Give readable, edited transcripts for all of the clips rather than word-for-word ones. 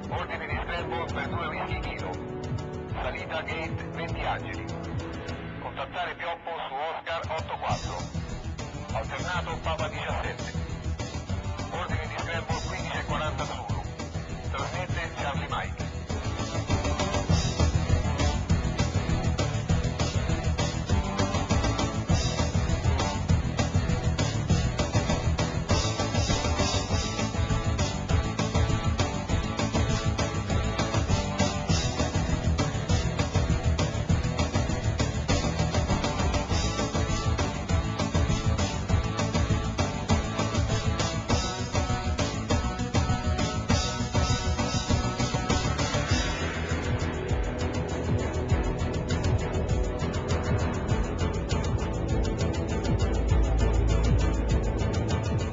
Ordine di scramble per 2 whisky kilo. Salita gate 20 angeli. Contattare Pioppo su Oscar 84. Alternato Papa 17. Ordine di scramble 15:40 Zulu. Trasmette Charlie Mike.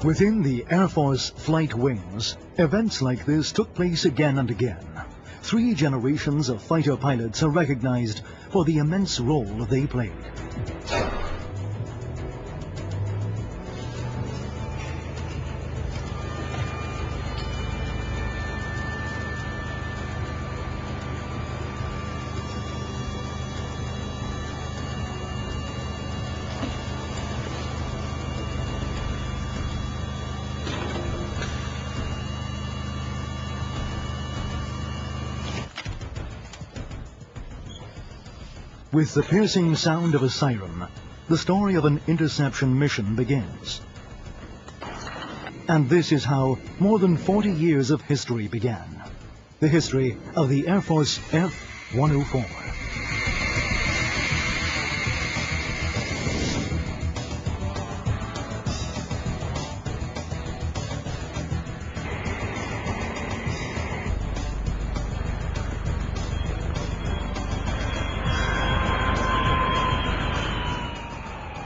Within the Air Force flight wings, events like this took place again and again. 3 generations of fighter pilots are recognized for the immense role they played. With the piercing sound of a siren, the story of an interception mission begins. And this is how more than 40 years of history began. The history of the Air Force F-104.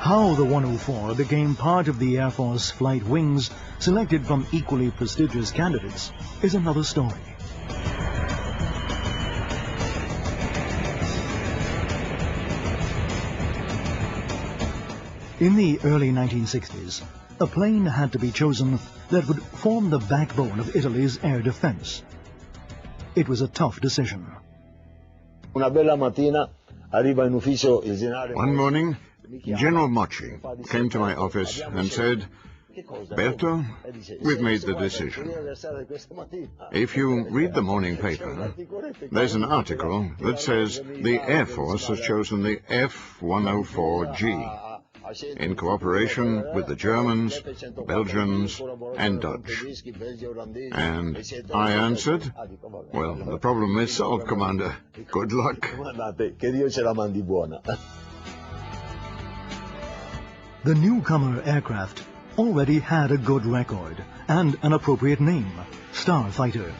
How the 104 became part of the Air Force flight wings, selected from equally prestigious candidates, is another story. In the early 1960s, a plane had to be chosen that would form the backbone of Italy's air defense. It was a tough decision. Una bella mattina arriva in ufficio il generale. One morning, General Mocci came to my office and said, "Berto, we've made the decision. If you read the morning paper, there's an article that says the Air Force has chosen the F-104G in cooperation with the Germans, Belgians, and Dutch." And I answered, "Well, the problem is solved, Commander. Good luck." The newcomer aircraft already had a good record and an appropriate name, Starfighter.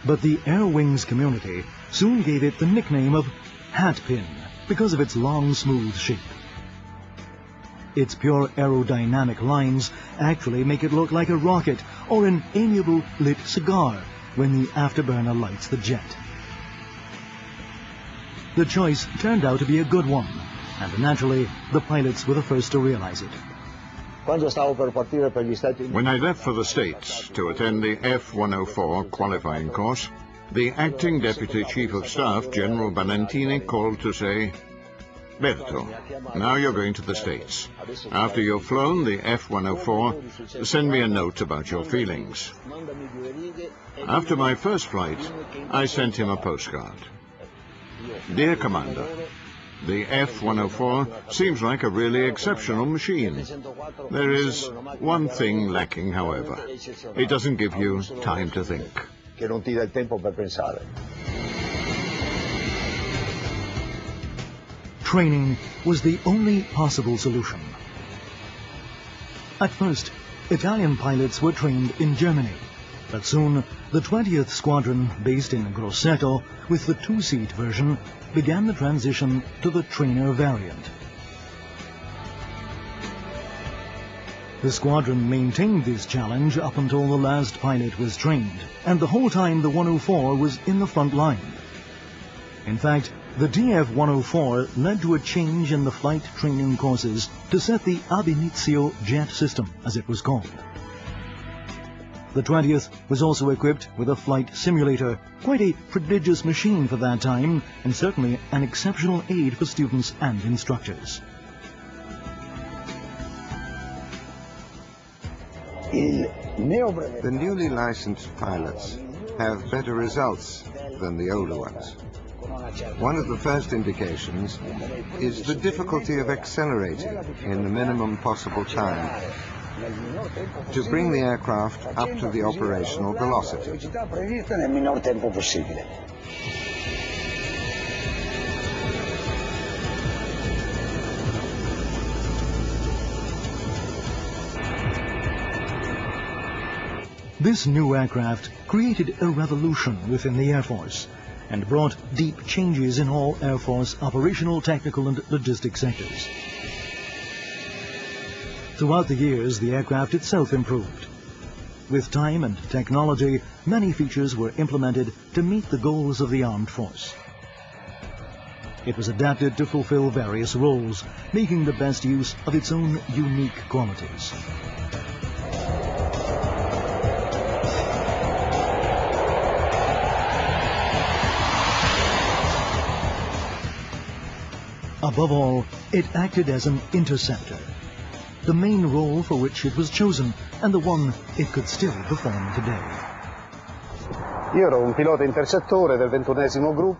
But the Air Wings community soon gave it the nickname of Hatpin because of its long, smooth shape. Its pure aerodynamic lines actually make it look like a rocket or an amiable lit cigar when the afterburner lights the jet. The choice turned out to be a good one, and naturally, the pilots were the first to realize it. When I left for the States to attend the F-104 qualifying course, the acting Deputy Chief of Staff, General Valentini, called to say, "Berto, now you're going to the States. After you've flown the F-104, send me a note about your feelings." After my first flight, I sent him a postcard. "Dear Commander, the F-104 seems like a really exceptional machine. There is one thing lacking, however. It doesn't give you time to think." Training was the only possible solution. At first, Italian pilots were trained in Germany, but soon the 20th Squadron, based in Grosseto, with the 2-seat version, began the transition to the trainer variant. The squadron maintained this challenge up until the last pilot was trained, and the whole time the 104 was in the front line. In fact, the DF-104 led to a change in the flight training courses to set the ab initio jet system, as it was called. The 20th was also equipped with a flight simulator, quite a prodigious machine for that time, and certainly an exceptional aid for students and instructors. The newly licensed pilots have better results than the older ones. One of the first indications is the difficulty of accelerating in the minimum possible time to bring the aircraft up to the operational velocity. This new aircraft created a revolution within the Air Force and brought deep changes in all Air Force operational, technical and logistic sectors. Throughout the years, the aircraft itself improved. With time and technology, many features were implemented to meet the goals of the armed force. It was adapted to fulfill various roles, making the best use of its own unique qualities. Above all, it acted as an interceptor, the main role for which it was chosen and the one it could still perform today.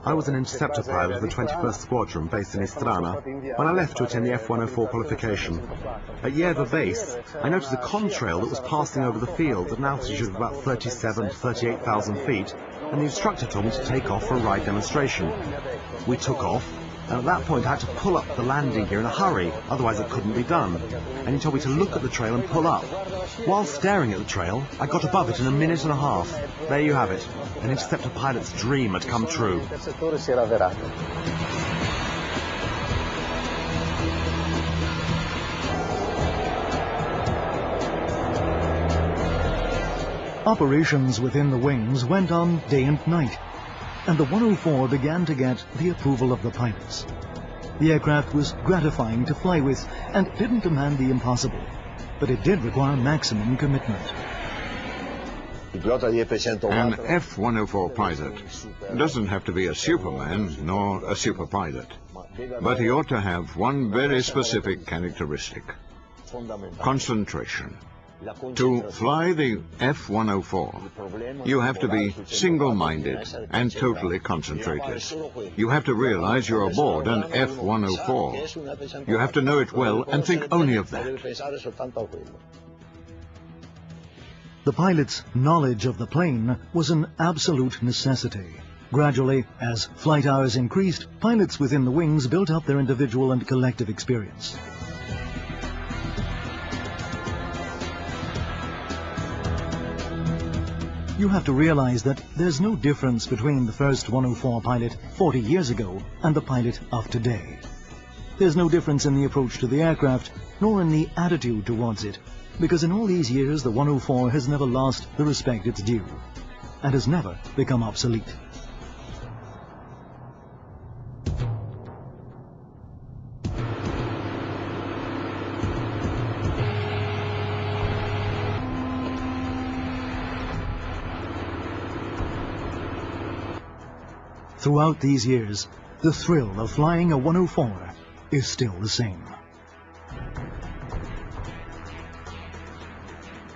I was an interceptor pilot of the 21st Squadron based in Istrana when I left to attend the F104 qualification. At Yerba Base, I noticed a contrail that was passing over the field at an altitude of about 37,000 to 38,000 feet, and the instructor told me to take off for a ride demonstration. We took off, and at that point I had to pull up the landing gear in a hurry, otherwise it couldn't be done. And he told me to look at the trail and pull up. While staring at the trail, I got above it in a minute and a half. There you have it. An interceptor pilot's dream had come true. Operations within the wings went on day and night, and the 104 began to get the approval of the pilots. The aircraft was gratifying to fly with and didn't demand the impossible, but it did require maximum commitment. An F104 pilot doesn't have to be a superman nor a super pilot, but he ought to have one very specific characteristic: concentration. To fly the F104, you have to be single-minded and totally concentrated. You have to realize you're aboard an F104. You have to know it well and think only of that. The pilot's knowledge of the plane was an absolute necessity. Gradually, as flight hours increased, pilots within the wings built up their individual and collective experience. You have to realize that there's no difference between the first 104 pilot 40 years ago and the pilot of today. There's no difference in the approach to the aircraft, nor in the attitude towards it, because in all these years the 104 has never lost the respect it's due, and has never become obsolete. Throughout these years, the thrill of flying a 104 is still the same.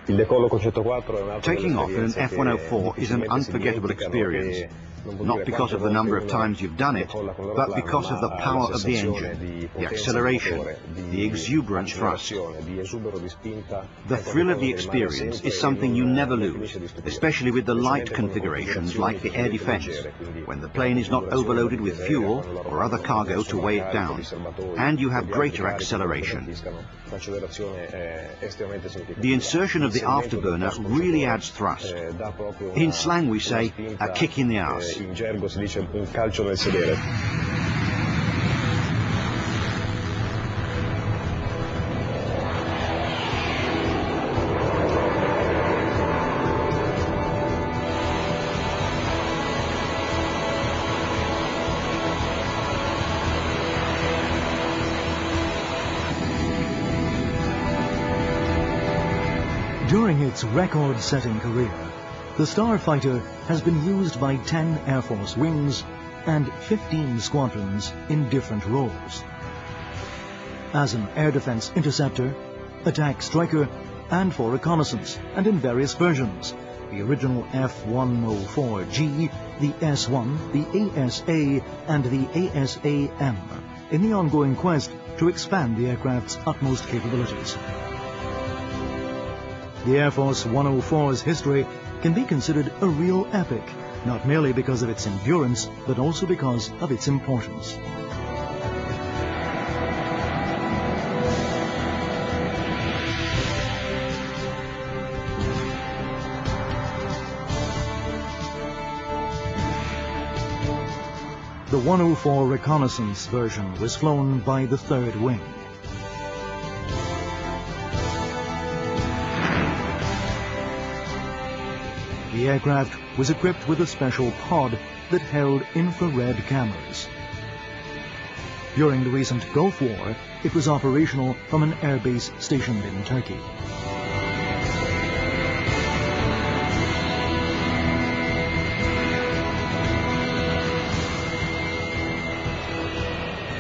Taking off in an F104 is an unforgettable experience, not because of the number of times you've done it, but because of the power of the engine, the acceleration, the exuberant thrust. The thrill of the experience is something you never lose, especially with the light configurations like the air defense, when the plane is not overloaded with fuel or other cargo to weigh it down, and you have greater acceleration. The insertion of the afterburner really adds thrust. In slang we say, a kick in the arse. In gergo si dice un calcio nel sedere. During During its record-setting career, the Starfighter has been used by 10 Air Force wings and 15 squadrons in different roles. As an air defense interceptor, attack striker, and for reconnaissance, and in various versions: the original F104G, the S1, the ASA, and the ASAM, in the ongoing quest to expand the aircraft's utmost capabilities. The Air Force 104's history can be considered a real epic, not merely because of its endurance, but also because of its importance. The 104 reconnaissance version was flown by the 3rd Wing. The aircraft was equipped with a special pod that held infrared cameras. During the recent Gulf War, it was operational from an airbase stationed in Turkey.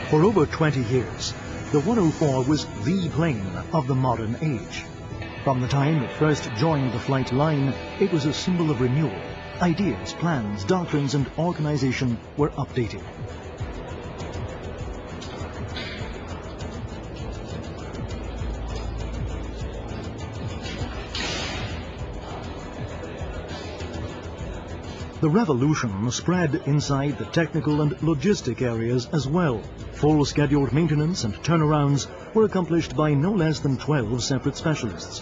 For over 20 years, the 104 was the plane of the modern age. From the time it first joined the flight line, it was a symbol of renewal. Ideas, plans, doctrines, and organization were updated. The revolution spread inside the technical and logistic areas as well. Full scheduled maintenance and turnarounds were accomplished by no less than 12 separate specialists.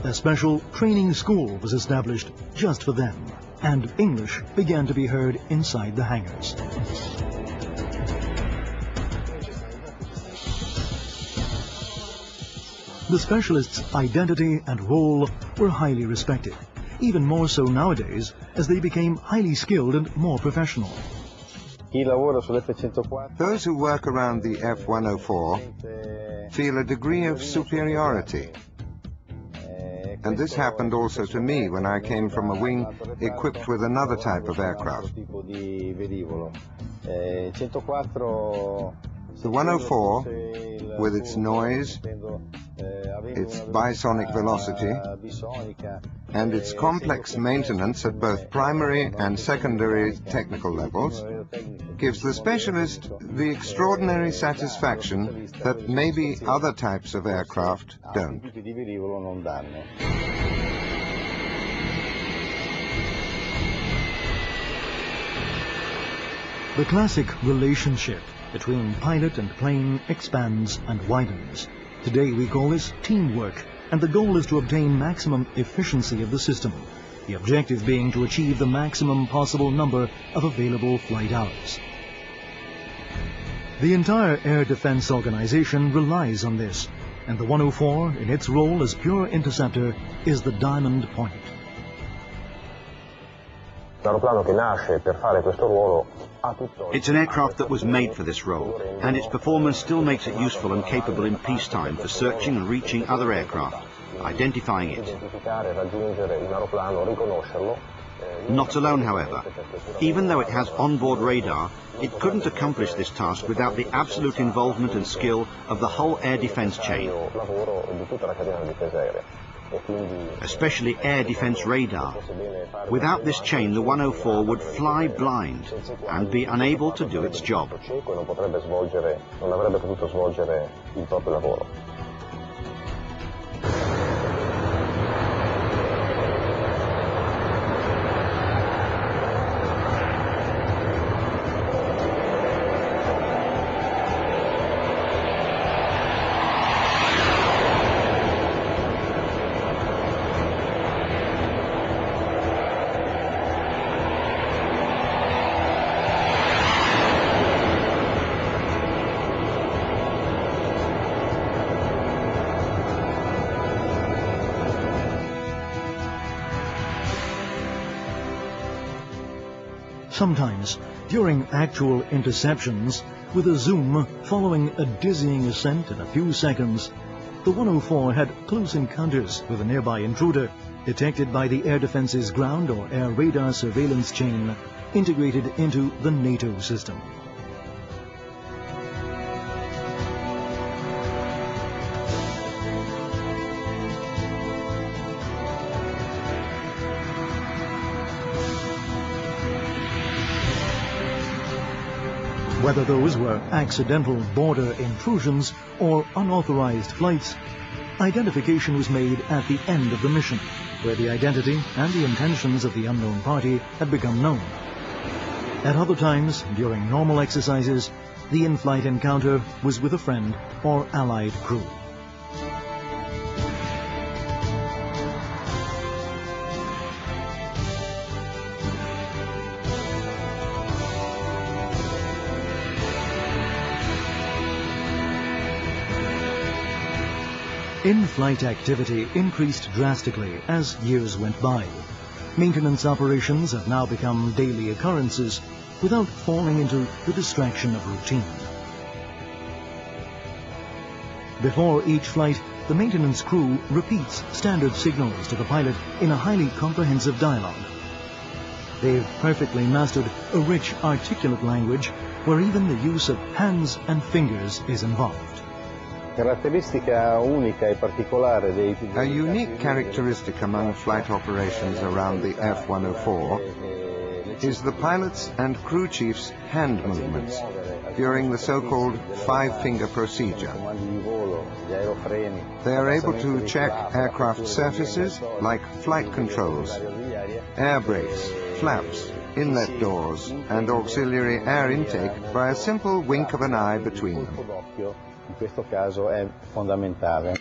A special training school was established just for them, and English began to be heard inside the hangars. The specialists' identity and role were highly respected, even more so nowadays as they became highly skilled and more professional. Those who work around the F104 feel a degree of superiority. And this happened also to me when I came from a wing equipped with another type of aircraft. The 104, with its noise, its bisonic velocity, and its complex maintenance at both primary and secondary technical levels, gives the specialist the extraordinary satisfaction that maybe other types of aircraft don't. The classic relationship between pilot and plane expands and widens. Today we call this teamwork, and the goal is to obtain maximum efficiency of the system, the objective being to achieve the maximum possible number of available flight hours. The entire air defense organization relies on this, and the 104, in its role as pure interceptor, is the diamond point. It's an aircraft that was made for this role, and its performance still makes it useful and capable in peacetime for searching and reaching other aircraft, identifying it. Not alone, however. Even though it has onboard radar, it couldn't accomplish this task without the absolute involvement and skill of the whole air defense chain, especially air defense radar. Without this chain, the 104 would fly blind and be unable to do its job. Sometimes, during actual interceptions, with a zoom following a dizzying ascent in a few seconds, the 104 had close encounters with a nearby intruder, detected by the Air Defence's ground or air radar surveillance chain, integrated into the NATO system. Whether those were accidental border intrusions or unauthorized flights, identification was made at the end of the mission, where the identity and the intentions of the unknown party had become known. At other times, during normal exercises, the in-flight encounter was with a friend or allied crew. In-flight activity increased drastically as years went by. Maintenance operations have now become daily occurrences without falling into the distraction of routine. Before each flight, the maintenance crew repeats standard signals to the pilot in a highly comprehensive dialogue. They've perfectly mastered a rich, articulate language where even the use of hands and fingers is involved. A unique characteristic among flight operations around the F104 is the pilot's and crew chief's hand movements during the so-called five-finger procedure. They are able to check aircraft surfaces like flight controls, air brakes, flaps, inlet doors, and auxiliary air intake by a simple wink of an eye between them. In questo caso è fondamentale.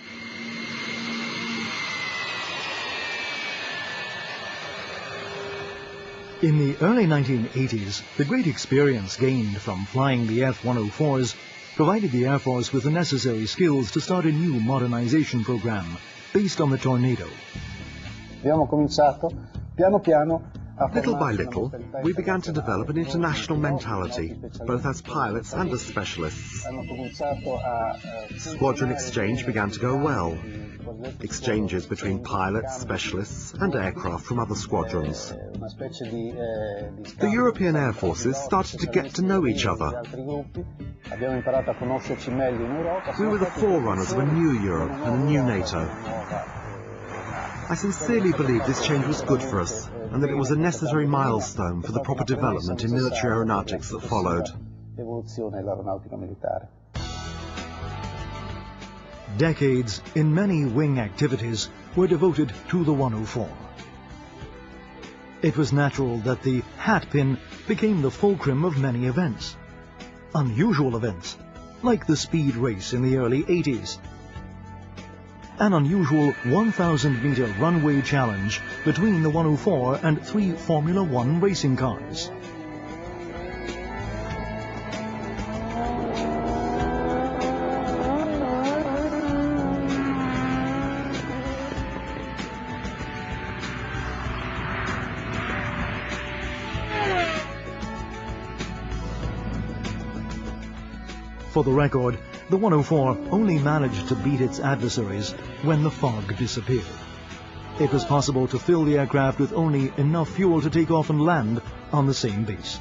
In the early 1980s, the great experience gained from flying the F-104s provided the Air Force with the necessary skills to start a new modernization program based on the Tornado. Abbiamo cominciato piano piano. Little by little, we began to develop an international mentality, both as pilots and as specialists. Squadron exchange began to go well. Exchanges between pilots, specialists, and aircraft from other squadrons. The European air forces started to get to know each other. We were the forerunners of a new Europe and a new NATO. I sincerely believe this change was good for us, and that it was a necessary milestone for the proper development in military aeronautics that followed. Decades in many wing activities were devoted to the 104. It was natural that the hat pin became the fulcrum of many events. Unusual events, like the speed race in the early 80s. An unusual 1,000-meter runway challenge between the 104 and 3 Formula One racing cars. For the record, the 104 only managed to beat its adversaries when the fog disappeared. It was possible to fill the aircraft with only enough fuel to take off and land on the same base.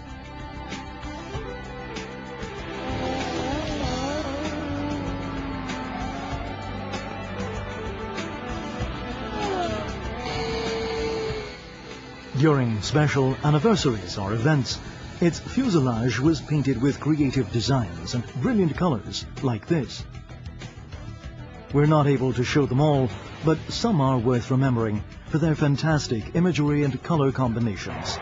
During special anniversaries or events, its fuselage was painted with creative designs and brilliant colors like this. We're not able to show them all, but some are worth remembering for their fantastic imagery and color combinations.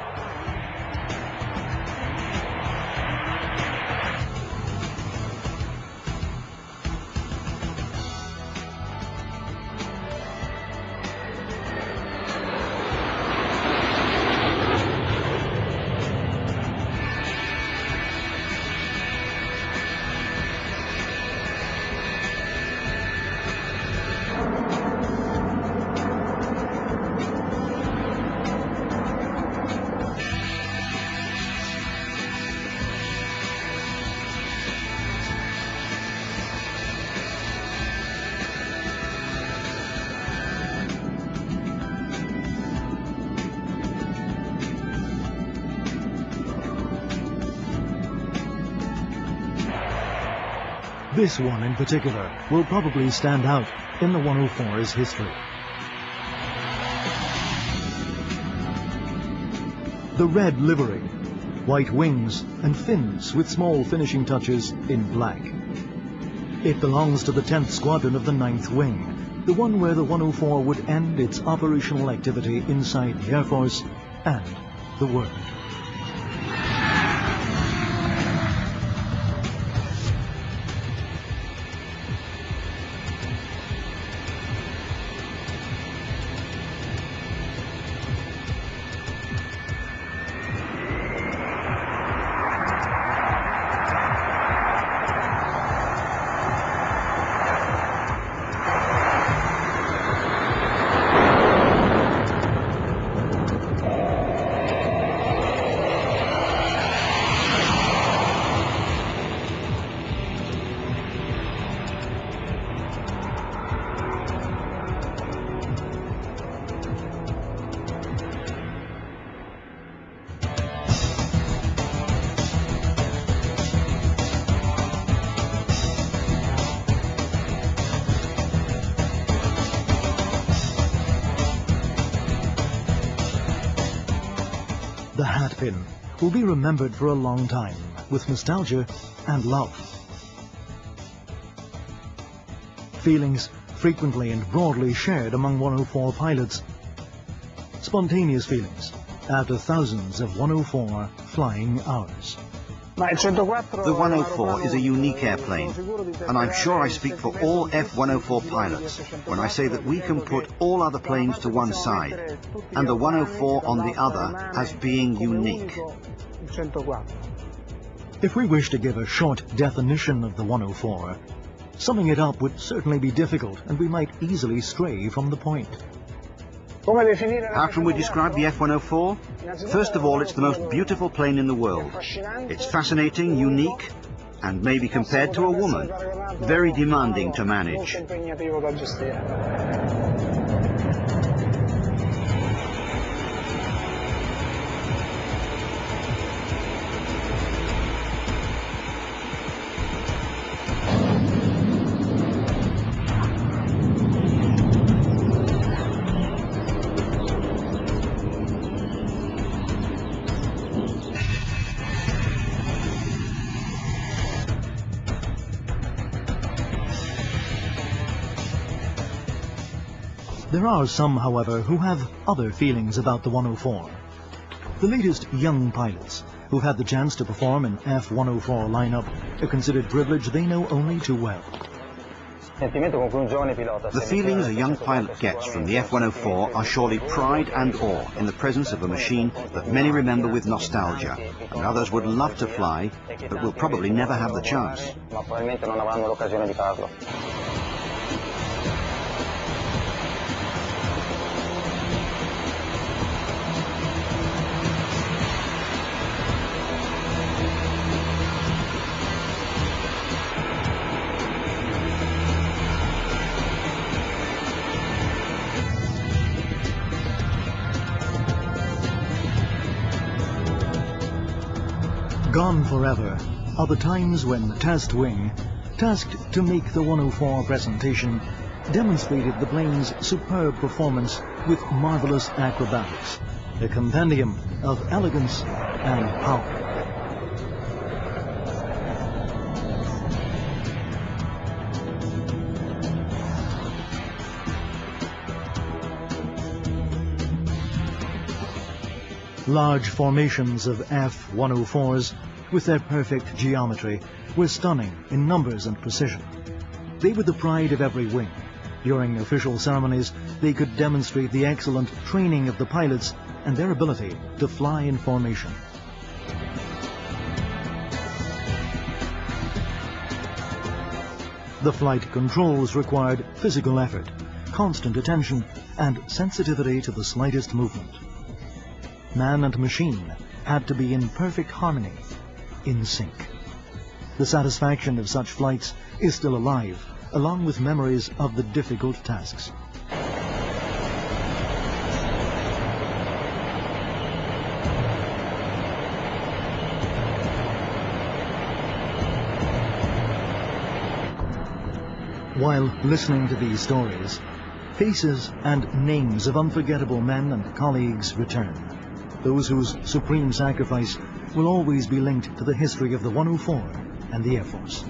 This one in particular will probably stand out in the 104's history. The red livery, white wings and fins with small finishing touches in black. It belongs to the 10th Squadron of the 9th Wing, the one where the 104 would end its operational activity inside the Air Force and the world. The hat pin will be remembered for a long time with nostalgia and love. Feelings frequently and broadly shared among 104 pilots. Spontaneous feelings after thousands of 104 flying hours. The 104 is a unique airplane, and I'm sure I speak for all F104 pilots when I say that we can put all other planes to one side, and the 104 on the other as being unique. If we wish to give a short definition of the 104, summing it up would certainly be difficult, and we might easily stray from the point. How can we describe the F104? First of all, it's the most beautiful plane in the world. It's fascinating, unique, and may be compared to a woman. Very demanding to manage. There are some, however, who have other feelings about the 104. The latest young pilots who've had the chance to perform in F104 lineup a considered privilege they know only too well. The feelings a young pilot gets from the F104 are surely pride and awe in the presence of a machine that many remember with nostalgia, and others would love to fly, but will probably never have the chance. Gone forever are the times when the test wing, tasked to make the 104 presentation, demonstrated the plane's superb performance with marvelous acrobatics, a compendium of elegance and power. Large formations of F-104s, with their perfect geometry, were stunning in numbers and precision. They were the pride of every wing. During official ceremonies, they could demonstrate the excellent training of the pilots and their ability to fly in formation. The flight controls required physical effort, constant attention, and sensitivity to the slightest movement. Man and machine had to be in perfect harmony, in sync. The satisfaction of such flights is still alive, along with memories of the difficult tasks. While listening to these stories, faces and names of unforgettable men and colleagues return. Those whose supreme sacrifice will always be linked to the history of the 104 and the Air Force.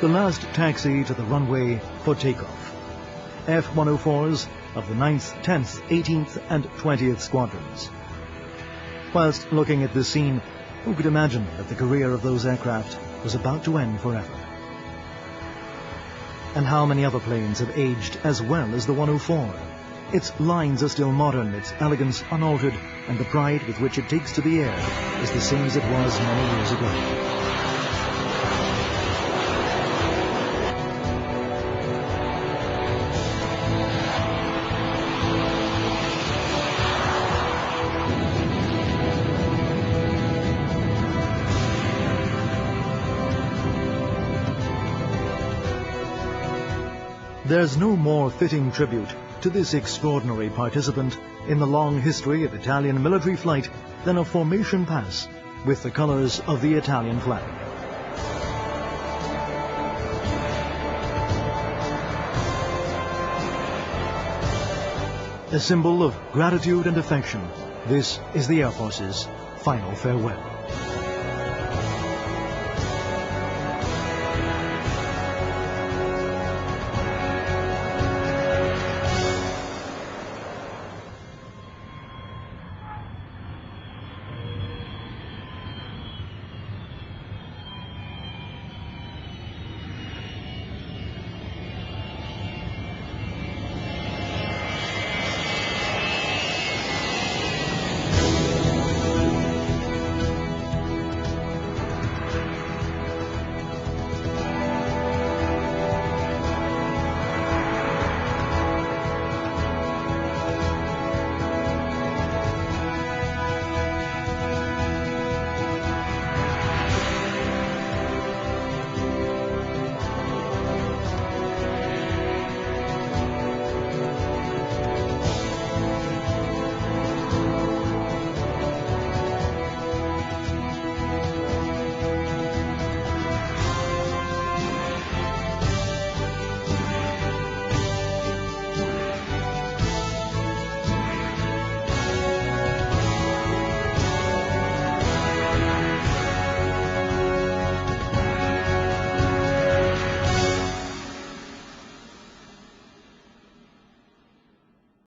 The last taxi to the runway for takeoff. F-104s of the 9th, 10th, 18th and 20th Squadrons. Whilst looking at this scene, who could imagine that the career of those aircraft was about to end forever? And how many other planes have aged as well as the 104? Its lines are still modern, its elegance unaltered, and the pride with which it takes to the air is the same as it was many years ago. There's no more fitting tribute to this extraordinary participant in the long history of Italian military flight than a formation pass with the colors of the Italian flag. A symbol of gratitude and affection, this is the Air Force's final farewell.